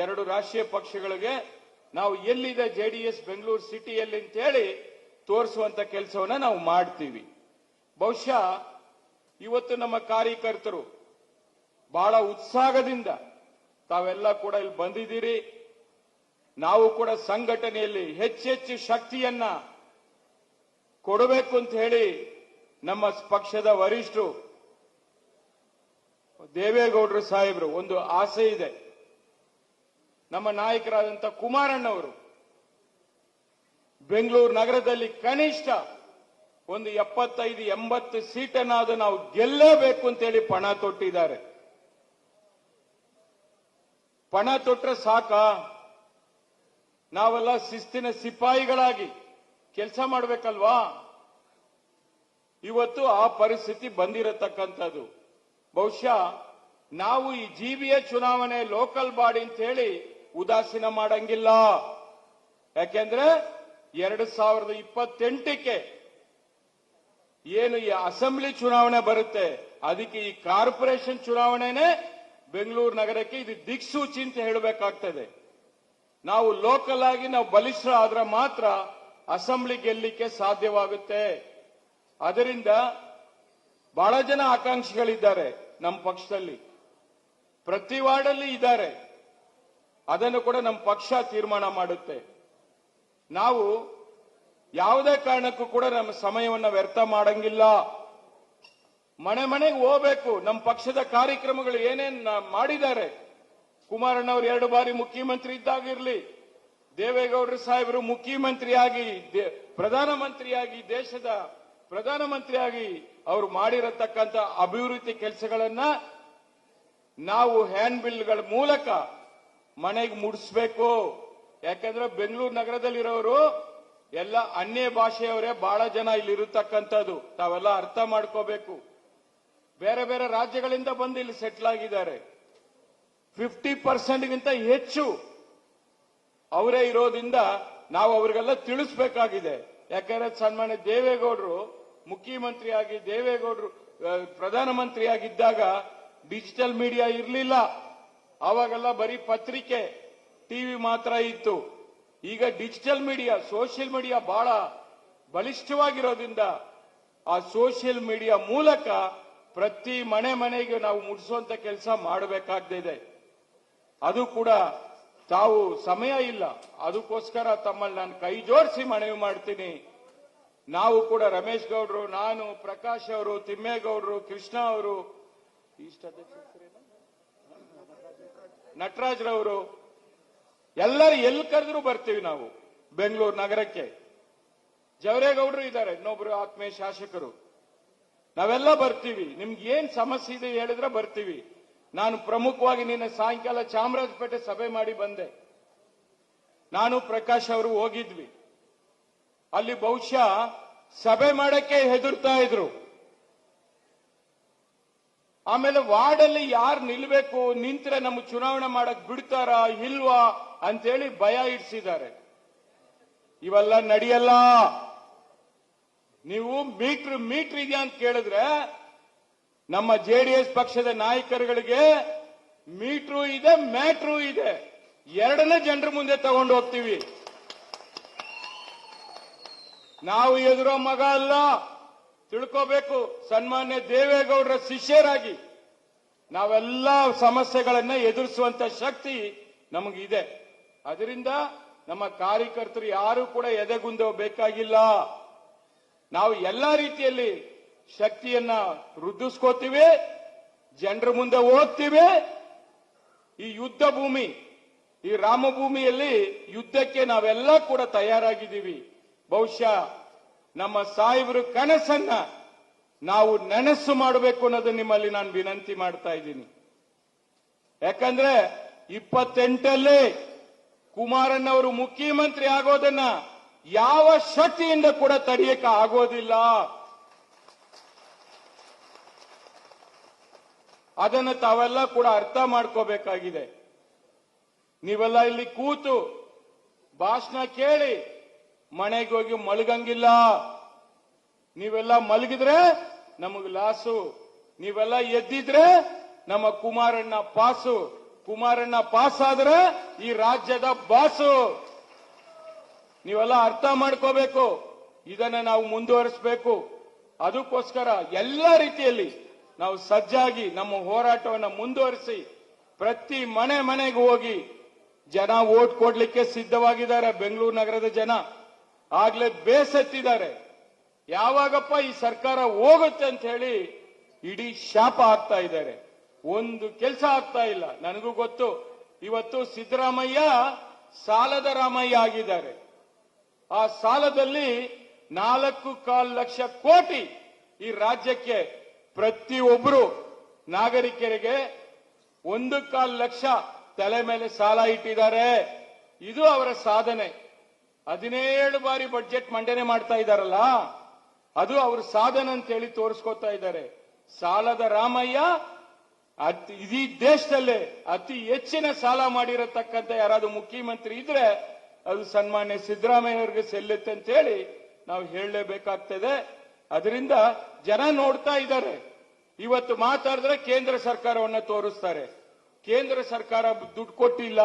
ಎರಡು ರಾಷ್ಟ್ರೀಯ ಪಕ್ಷಗಳಿಗೆ ನಾವು ಎಲ್ಲಿದೆ ಜೆಡಿಎಸ್ ಬೆಂಗಳೂರು ಸಿಟಿಯಲ್ಲಿ ಅಂತ ಹೇಳಿ ತೋರಿಸುವಂತ ಕೆಲಸವನ್ನ ನಾವು ಮಾಡ್ತೀವಿ. ಬಹುಶಃ ಇವತ್ತು ನಮ್ಮ ಕಾರ್ಯಕರ್ತರು ಬಹಳ ಉತ್ಸಾಹದಿಂದ ತಾವೆಲ್ಲ ಕೂಡ ಇಲ್ಲಿ ಬಂದಿದ್ದೀರಿ. ನಾವು ಕೂಡ ಸಂಘಟನೆಯಲ್ಲಿ ಹೆಚ್ಚೆಚ್ಚು ಶಕ್ತಿಯನ್ನ ಕೊಡಬೇಕು ಅಂತ ಹೇಳಿ ನಮ್ಮ ಪಕ್ಷದ ವರಿಷ್ಠರು ದೇವೇಗೌಡರು ಸಾಹೇಬರು ಒಂದು ಆಸೆ ಇದೆ. ನಮ್ಮ ನಾಯಕರಾದಂಥ ಕುಮಾರಣ್ಣವರು ಬೆಂಗಳೂರು ನಗರದಲ್ಲಿ ಕನಿಷ್ಠ ಒಂದು 75-80 ಸೀಟನ್ನಾದರೂ ನಾವು ಗೆಲ್ಲಬೇಕು ಅಂತೇಳಿ ಪಣ ತೊಟ್ಟಿದ್ದಾರೆ. ಪಣ ತೊಟ್ರೆ ಸಾಕ? ನಾವೆಲ್ಲ ಶಿಸ್ತಿನ ಸಿಪಾಯಿಗಳಾಗಿ ಕೆಲಸ ಮಾಡಬೇಕಲ್ವಾ? ಇವತ್ತು ಆ ಪರಿಸ್ಥಿತಿ ಬಂದಿರತಕ್ಕಂಥದ್ದು. ಬಹುಶಃ ನಾವು ಈ ಜಿಬಿಎ ಚುನಾವಣೆ ಲೋಕಲ್ ಬಾಡಿ ಅಂತ ಹೇಳಿ ಉದಾಸೀನ ಮಾಡಂಗಿಲ್ಲ. ಯಾಕೆಂದ್ರೆ 2028ಕ್ಕೆ ಏನು ಈ ಅಸೆಂಬ್ಲಿ ಚುನಾವಣೆ ಬರುತ್ತೆ, ಅದಕ್ಕೆ ಈ ಕಾರ್ಪೊರೇಷನ್ ಚುನಾವಣೆನೇ ಬೆಂಗಳೂರು ನಗರಕ್ಕೆ ಇದು ದಿಕ್ಸೂಚಿ ಅಂತ ಹೇಳಬೇಕಾಗ್ತದೆ. ನಾವು ಲೋಕಲ್ ಆಗಿ ನಾವು ಬಲಿಷ್ಠ ಆದ್ರೆ ಮಾತ್ರ ಅಸೆಂಬ್ಲಿ ಗೆಲ್ಲಲಿಕ್ಕೆ ಸಾಧ್ಯವಾಗುತ್ತೆ. ಅದರಿಂದ ಬಹಳ ಜನ ಆಕಾಂಕ್ಷಿಗಳಿದ್ದಾರೆ ನಮ್ಮ ಪಕ್ಷದಲ್ಲಿ, ಪ್ರತಿ ವಾರ್ಡಲ್ಲಿ ಇದ್ದಾರೆ. ಅದನ್ನು ಕೂಡ ನಮ್ಮ ಪಕ್ಷ ತೀರ್ಮಾನ ಮಾಡುತ್ತೆ. ನಾವು ಯಾವುದೇ ಕಾರಣಕ್ಕೂ ಕೂಡ ನಮ್ಮ ಸಮಯವನ್ನು ವ್ಯರ್ಥ ಮಾಡಂಗಿಲ್ಲ. ಮನೆ ಮನೆಗೆ ಹೋಗ್ಬೇಕು. ನಮ್ಮ ಪಕ್ಷದ ಕಾರ್ಯಕ್ರಮಗಳು ಏನೇನ್ ಮಾಡಿದ್ದಾರೆ, ಕುಮಾರಣ್ಣವರು 2 ಬಾರಿ ಮುಖ್ಯಮಂತ್ರಿ ಇದ್ದಾಗಿರ್ಲಿ, ದೇವೇಗೌಡರು ಸಾಹೇಬರು ಮುಖ್ಯಮಂತ್ರಿಯಾಗಿ ಪ್ರಧಾನಮಂತ್ರಿಯಾಗಿ ದೇಶದ ಪ್ರಧಾನಮಂತ್ರಿಯಾಗಿ ಅವರು ಮಾಡಿರತಕ್ಕಂಥ ಅಭಿವೃದ್ಧಿ ಕೆಲಸಗಳನ್ನ ನಾವು ಹ್ಯಾಂಡ್ ಬಿಲ್ಗಳ ಮೂಲಕ ಮನೆಗೆ ಮುಡಿಸ್ಬೇಕು. ಯಾಕಂದ್ರೆ ಬೆಂಗಳೂರು ನಗರದಲ್ಲಿರೋರು ಎಲ್ಲ ಅನ್ಯ ಭಾಷೆಯವರೇ ಬಹಳ ಜನ ಇಲ್ಲಿ ಇರತಕ್ಕಂಥದ್ದು. ತಾವೆಲ್ಲ ಅರ್ಥ ಮಾಡ್ಕೋಬೇಕು. ಬೇರೆ ಬೇರೆ ರಾಜ್ಯಗಳಿಂದ ಬಂದು ಇಲ್ಲಿ ಸೆಟ್ಲ್ ಆಗಿದ್ದಾರೆ. 50%ಗಿಂತ ಹೆಚ್ಚು ಅವರೇ ಇರೋದ್ರಿಂದ ನಾವು ಅವರಿಗೆಲ್ಲ ತಿಳಿಸಬೇಕಾಗಿದೆ. ಯಾಕಂದ್ರೆ ಸನ್ಮಾನ್ಯ ದೇವೇಗೌಡರು ಮುಖ್ಯಮಂತ್ರಿಯಾಗಿ ದೇವೇಗೌಡರು ಪ್ರಧಾನಮಂತ್ರಿಯಾಗಿದ್ದಾಗ ಡಿಜಿಟಲ್ ಮೀಡಿಯಾ ಇರಲಿಲ್ಲ. ಅವಾಗೆಲ್ಲ ಬರೀ ಪತ್ರಿಕೆ ಟಿವಿ ಮಾತ್ರ ಇತ್ತು. ಈಗ ಡಿಜಿಟಲ್ ಮೀಡಿಯಾ ಸೋಷಿಯಲ್ ಮೀಡಿಯಾ ಬಹಳ ಬಲಿಷ್ಠವಾಗಿರೋದ್ರಿಂದ ಆ ಸೋಷಿಯಲ್ ಮೀಡಿಯಾ ಮೂಲಕ ಪ್ರತಿ ಮನೆಗೆ ನಾವು ಮುಟ್ಟಿಸುವಂತ ಕೆಲಸ ಮಾಡಬೇಕಾಗ್ತಿದೆ. ಅದು ಕೂಡ ತಾವು ಸಮಯ ಇಲ್ಲ, ಅದಕ್ಕೋಸ್ಕರ ತಮ್ಮಲ್ಲಿ ನಾನು ಕೈ ಜೋಡಿಸಿ ಮನವಿ ಮಾಡ್ತೀನಿ. ನಾವು ಕೂಡ ರಮೇಶ್ ಗೌಡ್ರು, ನಾನು, ಪ್ರಕಾಶ್ ಅವರು, ತಿಮ್ಮೇಗೌಡರು, ಕೃಷ್ಣ ಅವರು, ನಟರಾಜ್ರವರು ಎಲ್ಲರೂ ಎಲ್ಲಿ ಕರೆದ್ರು ಬರ್ತೀವಿ. ನಾವು ಬೆಂಗಳೂರು ನಗರಕ್ಕೆ ಜವರೇಗೌಡರು ಇದ್ದಾರೆ, ಇನ್ನೊಬ್ರು ಆತ್ಮೀಯ ಶಾಸಕರು, ನಾವೆಲ್ಲ ಬರ್ತೀವಿ. ನಿಮ್ಗೆ ಏನ್ ಸಮಸ್ಯೆ ಇದೆ ಹೇಳಿದ್ರೆ ಬರ್ತೀವಿ. ನಾನು ಪ್ರಮುಖವಾಗಿ ನಿನ್ನೆ ಸಾಯಂಕಾಲ ಚಾಮರಾಜಪೇಟೆ ಸಭೆ ಮಾಡಿ ಬಂದೆ. ನಾನು ಪ್ರಕಾಶ್ ಅವರು ಹೋಗಿದ್ವಿ. ಅಲ್ಲಿ ಬಹುಶಃ ಸಭೆ ಮಾಡಕ್ಕೆ ಹೆದರ್ತಾ ಇದ್ರು. ಆಮೇಲೆ ವಾರ್ಡಲ್ಲಿ ಯಾರು ನಿಲ್ಬೇಕು, ನಿಂತ್ರೆ ನಮ್ಗೆ ಚುನಾವಣೆ ಮಾಡಕ್ ಬಿಡ್ತಾರಾ ಇಲ್ವಾ ಅಂತೇಳಿ ಭಯ ಇಡ್ಸಿದ್ದಾರೆ. ಇವೆಲ್ಲ ನಡೆಯಲ್ಲ. ನೀವು ಮೀಟರ್ ಇದೆಯಾ ಅಂತ ಕೇಳಿದ್ರೆ ನಮ್ಮ ಜೆಡಿಎಸ್ ಪಕ್ಷದ ನಾಯಕರುಗಳಿಗೆ ಮೀಟ್ರು ಇದೆ, ಮ್ಯಾಟ್ರು ಇದೆ, ಎರಡನೇ ಜನರ ಮುಂದೆ ತಗೊಂಡು ಹೋಗ್ತೀವಿ. ನಾವು ಎದುರೋ ಮಗ ಅಲ್ಲ, ತಿಳ್ಕೋಬೇಕು. ಸನ್ಮಾನ್ಯ ದೇವೇಗೌಡರ ಶಿಷ್ಯರಾಗಿ ನಾವೆಲ್ಲ ಸಮಸ್ಯೆಗಳನ್ನ ಎದುರಿಸುವಂತ ಶಕ್ತಿ ನಮಗಿದೆ. ಅದರಿಂದ ನಮ್ಮ ಕಾರ್ಯಕರ್ತರು ಯಾರು ಕೂಡ ಎದೆಗುಂದಬೇಕಾಗಿಲ್ಲ. ನಾವು ಎಲ್ಲಾ ರೀತಿಯಲ್ಲಿ ಶಕ್ತಿಯನ್ನ ವೃದ್ಧಿಸ್ಕೋತೀವಿ, ಜನರ ಮುಂದೆ ಹೋಗ್ತೀವಿ. ಈ ಯುದ್ಧ ಭೂಮಿ, ಈ ರಾಮಭೂಮಿಯಲ್ಲಿ ಯುದ್ಧಕ್ಕೆ ನಾವೆಲ್ಲ ಕೂಡ ತಯಾರಾಗಿದ್ದೀವಿ. ಬಹುಶಃ ನಮ್ಮ ಸಾಹೇಬರ ಕನಸನ್ನ ನಾವು ನನಸು ಮಾಡಬೇಕು ಅನ್ನೋದು ನಿಮ್ಮಲ್ಲಿ ನಾನು ವಿನಂತಿ ಮಾಡ್ತಾ ಇದ್ದೀನಿ. ಯಾಕಂದ್ರೆ 28ರಲ್ಲಿ ಕುಮಾರಣ್ಣವರು ಮುಖ್ಯಮಂತ್ರಿ ಆಗೋದನ್ನ ಯಾವ ಶಕ್ತಿಯಿಂದ ಕೂಡ ತಡೆಯಕ್ಕೆ ಆಗೋದಿಲ್ಲ. ಅದನ್ನು ತಾವೆಲ್ಲ ಕೂಡ ಅರ್ಥ ಮಾಡ್ಕೋಬೇಕಾಗಿದೆ. ನೀವೆಲ್ಲ ಇಲ್ಲಿ ಕೂತು ಭಾಷಣ ಕೇಳಿ ಮನೆಗೆ ಹೋಗಿ ಮಲಗಂಗಿಲ್ಲ. ನೀವೆಲ್ಲ ಮಲಗಿದ್ರೆ ನಮಗ್ ಲಾಸು, ನೀವೆಲ್ಲ ಎದ್ದಿದ್ರೆ ನಮ್ಮ ಕುಮಾರಣ್ಣ ಪಾಸು. ಕುಮಾರಣ್ಣ ಪಾಸ್ ಆದ್ರೆ ಈ ರಾಜ್ಯದ ಬಾಸು. ನೀವೆಲ್ಲ ಅರ್ಥ ಮಾಡ್ಕೋಬೇಕು. ಇದನ್ನ ನಾವು ಮುಂದುವರಿಸಬೇಕು. ಅದಕ್ಕೋಸ್ಕರ ಎಲ್ಲ ರೀತಿಯಲ್ಲಿ ನಾವು ಸಜ್ಜಾಗಿ ನಮ್ಮ ಹೋರಾಟವನ್ನು ಮುಂದುವರಿಸಿ ಪ್ರತಿ ಮನೆಗೆ ಹೋಗಿ ಜನ ವೋಟ್ ಕೊಡ್ಲಿಕ್ಕೆ ಸಿದ್ಧವಾಗಿದ್ದಾರೆ. ಬೆಂಗಳೂರು ನಗರದ ಜನ ಆಗ್ಲೇ ಬೇಸತ್ತಿದ್ದಾರೆ. ಯಾವಾಗಪ್ಪ ಈ ಸರ್ಕಾರ ಹೋಗುತ್ತೆ ಅಂತ ಹೇಳಿ ಇಡೀ ಶಾಪ ಆಗ್ತಾ ಇದ್ದಾರೆ. ಒಂದು ಕೆಲಸ ಆಗ್ತಾ ಇಲ್ಲ. ನನಗೂ ಗೊತ್ತು, ಇವತ್ತು ಸಿದ್ದರಾಮಯ್ಯ ಸಾಲದ ರಾಮಯ್ಯ ಆಗಿದ್ದಾರೆ. ಆ ಸಾಲದಲ್ಲಿ 4.25 ಲಕ್ಷ ಕೋಟಿ ಈ ರಾಜ್ಯಕ್ಕೆ ಪ್ರತಿಯೊಬ್ಬರು ನಾಗರಿಕರಿಗೆ 1.25 ಲಕ್ಷ ತಲೆ ಮೇಲೆ ಸಾಲ ಇಟ್ಟಿದ್ದಾರೆ. ಇದು ಅವರ ಸಾಧನೆ. 17 ಬಾರಿ ಬಜೆಟ್ ಮಂಡನೆ ಮಾಡ್ತಾ ಇದ್ದಾರಲ್ಲ, ಅದು ಅವ್ರ ಸಾಧನೆ ಅಂತ ಹೇಳಿ ತೋರಿಸ್ಕೊತಾ ಇದ್ದಾರೆ. ಸಾಲದ ರಾಮಯ್ಯ ಇಡೀ ದೇಶದಲ್ಲೇ ಅತಿ ಹೆಚ್ಚಿನ ಸಾಲ ಮಾಡಿರತಕ್ಕಂತ ಯಾರಾದ್ರೂ ಮುಖ್ಯಮಂತ್ರಿ ಇದ್ರೆ ಅದು ಸನ್ಮಾನ್ಯ ಸಿದ್ದರಾಮಯ್ಯವ್ರಿಗೆ ಸಲ್ಲುತ್ತೆ ಅಂತ ಹೇಳಿ ನಾವು ಹೇಳಲೇಬೇಕಾಗ್ತದೆ. ಅದರಿಂದ ಜನ ನೋಡ್ತಾ ಇದ್ದಾರೆ. ಇವತ್ತು ಮಾತಾಡಿದ್ರೆ ಕೇಂದ್ರ ಸರ್ಕಾರವನ್ನ ತೋರಿಸ್ತಾರೆ. ಕೇಂದ್ರ ಸರ್ಕಾರ ದುಡ್ಡು ಕೊಟ್ಟಿಲ್ಲ,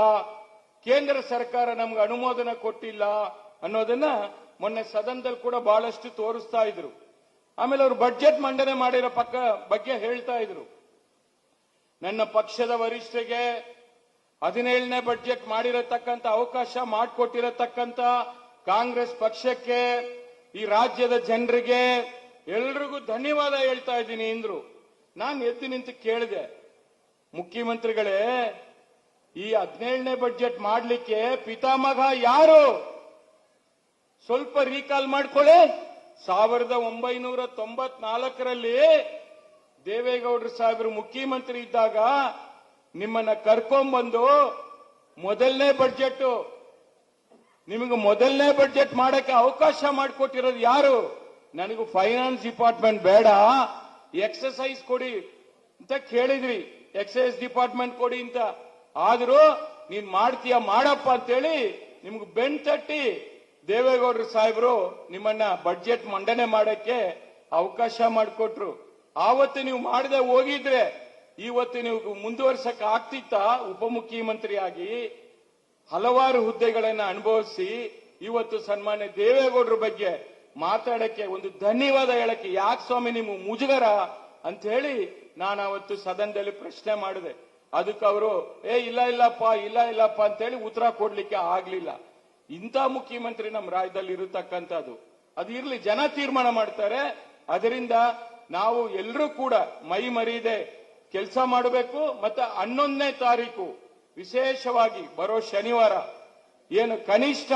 ಕೇಂದ್ರ ಸರ್ಕಾರ ನಮ್ಗೆ ಅನುಮೋದನೆ ಕೊಟ್ಟಿಲ್ಲ ಅನ್ನೋದನ್ನ ಮೊನ್ನೆ ಸದನದಲ್ಲಿ ಕೂಡ ಬಹಳಷ್ಟು ತೋರಿಸ್ತಾ ಇದ್ರು. ಆಮೇಲೆ ಅವರು ಬಜೆಟ್ ಮಂಡನೆ ಮಾಡಿರೋ ಬಗ್ಗೆ ಹೇಳ್ತಾ ಇದ್ರು. ನನ್ನ ಪಕ್ಷದ ವರಿಷ್ಠರಿಗೆ 17ನೇ ಬಜೆಟ್ ಮಾಡಿರತಕ್ಕಂತ ಅವಕಾಶ ಮಾಡಿಕೊಟ್ಟಿರತಕ್ಕಂತ ಕಾಂಗ್ರೆಸ್ ಪಕ್ಷಕ್ಕೆ, ಈ ರಾಜ್ಯದ ಜನರಿಗೆ ಎಲ್ರಿಗೂ ಧನ್ಯವಾದ ಹೇಳ್ತಾ ಇದ್ದೀನಿ ಎಂದ್ರು. ನಾನು ಎದ್ದು ನಿಂತು ಕೇಳಿದೆ, ಮುಖ್ಯಮಂತ್ರಿಗಳೇ, ಈ 17ನೇ ಬಜೆಟ್ ಮಾಡಲಿಕ್ಕೆ ಪಿತಾಮಹ ಯಾರು? ಸ್ವಲ್ಪ ರೀಕಾಲ್ ಮಾಡ್ಕೊಳ್ಳಿ. 1994ರಲ್ಲಿ ದೇವೇಗೌಡರು ಸಾಹೇಬರು ಮುಖ್ಯಮಂತ್ರಿ ಇದ್ದಾಗ ನಿಮ್ಮನ್ನ ಕರ್ಕೊಂಡ್ಬಂದು ಮೊದಲನೇ ಬಜೆಟ್, ನಿಮಗೆ ಮೊದಲನೇ ಬಜೆಟ್ ಮಾಡಕ್ಕೆ ಅವಕಾಶ ಮಾಡಿಕೊಟ್ಟಿರೋದು ಯಾರು? ನನಗೂ ಫೈನಾನ್ಸ್ ಡಿಪಾರ್ಟ್ಮೆಂಟ್ ಬೇಡ, ಎಕ್ಸಸೈಸ್ ಕೊಡಿ ಅಂತ ಕೇಳಿದ್ರಿ. ಎಕ್ಸೈಸ್ ಡಿಪಾರ್ಟ್ಮೆಂಟ್ ಕೊಡಿ ಅಂತ. ಆದ್ರೂ ನೀನ್ ಮಾಡ್ತೀಯ ಮಾಡಪ್ಪ ಅಂತೇಳಿ ನಿಮ್ಗೆ ಬೆನ್ ತಟ್ಟಿ ದೇವೇಗೌಡರು ಸಾಹೇಬರು ನಿಮ್ಮನ್ನ ಬಜೆಟ್ ಮಂಡನೆ ಮಾಡಕ್ಕೆ ಅವಕಾಶ ಮಾಡಿಕೊಟ್ರು. ಆವತ್ತು ನೀವು ಮಾಡದೆ ಹೋಗಿದ್ರೆ ಇವತ್ತು ನೀವು ಮುಂದುವರ್ಸಕ್ ಆಗ್ತಿತ್ತ? ಉಪಮುಖ್ಯಮಂತ್ರಿಯಾಗಿ ಹಲವಾರು ಹುದ್ದೆಗಳನ್ನ ಅನುಭವಿಸಿ ಇವತ್ತು ಸನ್ಮಾನ್ಯ ದೇವೇಗೌಡರ ಬಗ್ಗೆ ಮಾತಾಡಕ್ಕೆ, ಒಂದು ಧನ್ಯವಾದ ಹೇಳಕ್ಕೆ ಯಾಕೆ ಸ್ವಾಮಿ ನಿಮ್ಗೆ ಮುಜುಗರ ಅಂತ ಹೇಳಿ ನಾನು ಅವತ್ತು ಸದನದಲ್ಲಿ ಪ್ರಶ್ನೆ ಮಾಡಿದೆ. ಅದಕ್ಕೆ ಅವರು ಇಲ್ಲಪ್ಪ ಅಂತ ಹೇಳಿ ಉತ್ತರ ಕೊಡ್ಲಿಕ್ಕೆ ಆಗ್ಲಿಲ್ಲ. ಇಂಥ ಮುಖ್ಯಮಂತ್ರಿ ನಮ್ಮ ರಾಜ್ಯದಲ್ಲಿ ಇರತಕ್ಕಂಥದ್ದು. ಅದು ಇರ್ಲಿ, ಜನ ತೀರ್ಮಾನ ಮಾಡ್ತಾರೆ. ಅದರಿಂದ ನಾವು ಎಲ್ಲರೂ ಕೂಡ ಮೈ ಮರೀದೆ ಕೆಲಸ ಮಾಡಬೇಕು. ಮತ್ತೆ 11ನೇ ತಾರೀಕು ವಿಶೇಷವಾಗಿ ಬರೋ ಶನಿವಾರ ಏನು ಕನಿಷ್ಠ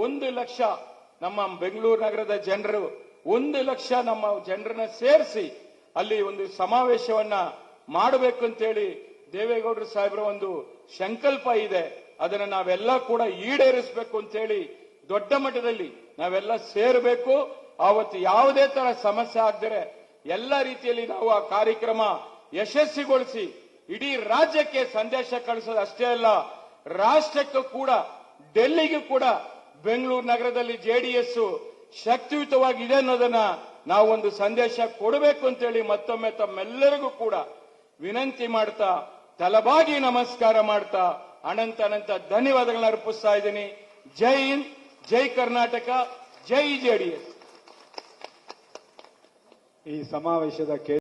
1 ಲಕ್ಷ ನಮ್ಮ ಬೆಂಗಳೂರು ನಗರದ ಜನರು 1 ಲಕ್ಷ ನಮ್ಮ ಜನರನ್ನ ಸೇರಿಸಿ ಅಲ್ಲಿ ಒಂದು ಸಮಾವೇಶವನ್ನ ಮಾಡಬೇಕು ಅಂತೇಳಿ ದೇವೇಗೌಡರು ಸಾಹೇಬರ ಒಂದು ಸಂಕಲ್ಪ ಇದೆ. ಅದನ್ನ ನಾವೆಲ್ಲ ಕೂಡ ಈಡೇರಿಸಬೇಕು ಅಂತೇಳಿ ದೊಡ್ಡ ಮಟ್ಟದಲ್ಲಿ ನಾವೆಲ್ಲ ಸೇರಬೇಕು. ಆವತ್ತು ಯಾವುದೇ ತರ ಸಮಸ್ಯೆ ಆಗದರೆ ಎಲ್ಲ ರೀತಿಯಲ್ಲಿ ನಾವು ಆ ಕಾರ್ಯಕ್ರಮ ಯಶಸ್ವಿಗೊಳಿಸಿ ಇಡೀ ರಾಜ್ಯಕ್ಕೆ ಸಂದೇಶ ಕಳಿಸೋದು ಅಷ್ಟೇ ಅಲ್ಲ, ರಾಷ್ಟ್ರಕ್ಕೂ ಕೂಡ, ಡೆಲ್ಲಿಗೂ ಕೂಡ ಬೆಂಗಳೂರು ನಗರದಲ್ಲಿ ಜೆಡಿಎಸ್ ಶಕ್ತಿಯುತವಾಗಿದೆ ಅನ್ನೋದನ್ನ ನಾವು ಒಂದು ಸಂದೇಶ ಕೊಡಬೇಕು ಅಂತೇಳಿ ಮತ್ತೊಮ್ಮೆ ತಮ್ಮೆಲ್ಲರಿಗೂ ಕೂಡ ವಿನಂತಿ ಮಾಡ್ತಾ, ತಲಬಾಗಿ ನಮಸ್ಕಾರ ಮಾಡ್ತಾ ಅನಂತ ಧನ್ಯವಾದಗಳನ್ನ ಅರ್ಪಿಸ್ತಾ ಇದ್ದೀನಿ. ಜೈ ಹಿಂದ್, ಜೈ ಕರ್ನಾಟಕ, ಜೈ ಜೆಡಿಎಸ್. ಈ ಸಮಾವೇಶದ